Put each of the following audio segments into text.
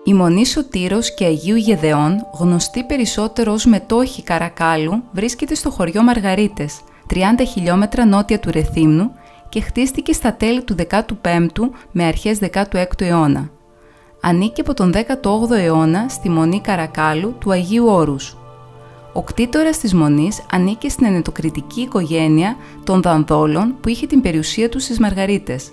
Η Μονή Σωτήρος και Αγίου Γεδεών, γνωστή περισσότερο ως μετόχη Καρακάλου, βρίσκεται στο χωριό Μαργαρίτες, 30 χιλιόμετρα νότια του Ρεθύμνου και χτίστηκε στα τέλη του 15ου με αρχές 16ου αιώνα. Ανήκει από τον 18ο αιώνα στη Μονή Καρακάλου του Αγίου Όρους. Ο κτήτορας της Μονής ανήκε στην ενετοκριτική οικογένεια των Δανδόλων που είχε την περιουσία του στις Μαργαρίτες.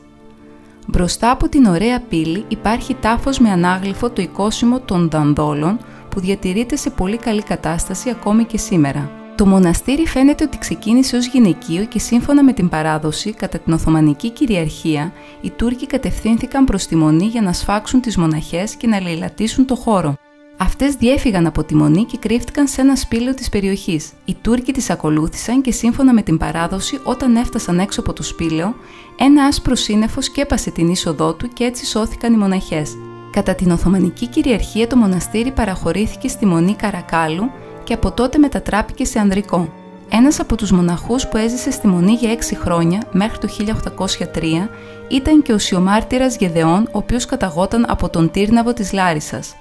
Μπροστά από την ωραία πύλη υπάρχει τάφος με ανάγλυφο το οικόσιμο των Δανδόλων που διατηρείται σε πολύ καλή κατάσταση ακόμη και σήμερα. Το μοναστήρι φαίνεται ότι ξεκίνησε ως γυναικείο και σύμφωνα με την παράδοση, κατά την Οθωμανική κυριαρχία, οι Τούρκοι κατευθύνθηκαν προς τη Μονή για να σφάξουν τις μοναχές και να λαιλατίσουν το χώρο. Αυτές διέφυγαν από τη Μονή και κρύφτηκαν σε ένα σπήλαιο της περιοχής. Οι Τούρκοι τις ακολούθησαν και σύμφωνα με την παράδοση, όταν έφτασαν έξω από το σπήλαιο, ένα άσπρο σύννεφο σκέπασε την είσοδό του και έτσι σώθηκαν οι μοναχές. Κατά την Οθωμανική κυριαρχία, το μοναστήρι παραχωρήθηκε στη Μονή Καρακάλου και από τότε μετατράπηκε σε ανδρικό. Ένας από τους μοναχούς που έζησε στη Μονή για 6 χρόνια, μέχρι το 1803, ήταν και ο Σιωμάρτυρας Γεδεών, ο οποίος καταγόταν από τον Τύρναβο της Λάρισσας.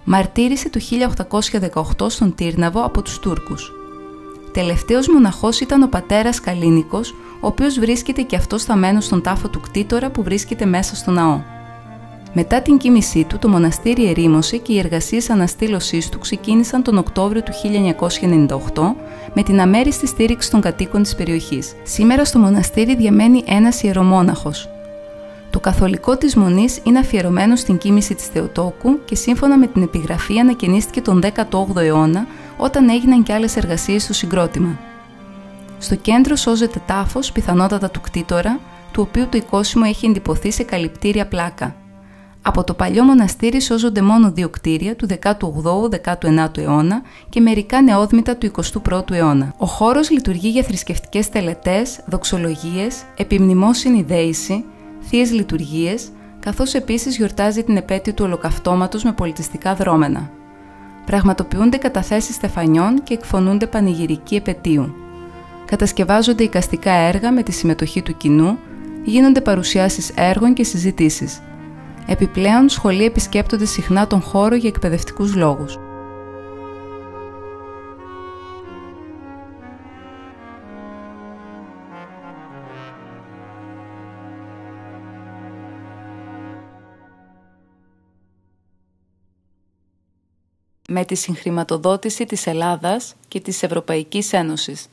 Μαρτύρησε το 1818 στον Τύρναβο από τους Τούρκους. Τελευταίος μοναχός ήταν ο πατέρας Καλίνικος, ο οποίος βρίσκεται και αυτός θαμμένος στον τάφο του κτήτορα που βρίσκεται μέσα στο ναό. Μετά την κοίμησή του, το μοναστήρι ερήμωσε και οι εργασίες αναστήλωσής του ξεκίνησαν τον Οκτώβριο του 1998 με την αμέριστη στήριξη των κατοίκων της περιοχής. Σήμερα στο μοναστήρι διαμένει ένας ιερομόναχος. Το καθολικό της Μονής είναι αφιερωμένο στην κοίμηση της Θεοτόκου και σύμφωνα με την επιγραφή ανακαινίστηκε τον 18ο αιώνα όταν έγιναν και άλλες εργασίες στο συγκρότημα. Στο κέντρο σώζεται τάφος, πιθανότατα του κτήτορα, του οποίου το οικόσιμο έχει εντυπωθεί σε καλυπτήρια πλάκα. Από το παλιό μοναστήρι σώζονται μόνο 2 κτίρια του 18ου-19ου αιώνα και μερικά νεόδμητα του 21ου αιώνα. Ο χώρος λειτουργεί για θρησκευτικές τελετές, δοξολογίες, επιμνημόσυνη δέηση, θείες λειτουργίες, καθώς επίσης γιορτάζει την επέτειο του Ολοκαυτώματος με πολιτιστικά δρόμενα. Πραγματοποιούνται καταθέσεις στεφανιών και εκφωνούνται πανηγυρικοί επετείου. Κατασκευάζονται εικαστικά έργα με τη συμμετοχή του κοινού, γίνονται παρουσιάσεις έργων και συζητήσεις. Επιπλέον, σχολεία επισκέπτονται συχνά τον χώρο για εκπαιδευτικούς λόγους. Με τη συγχρηματοδότηση της Ελλάδας και της Ευρωπαϊκής Ένωσης.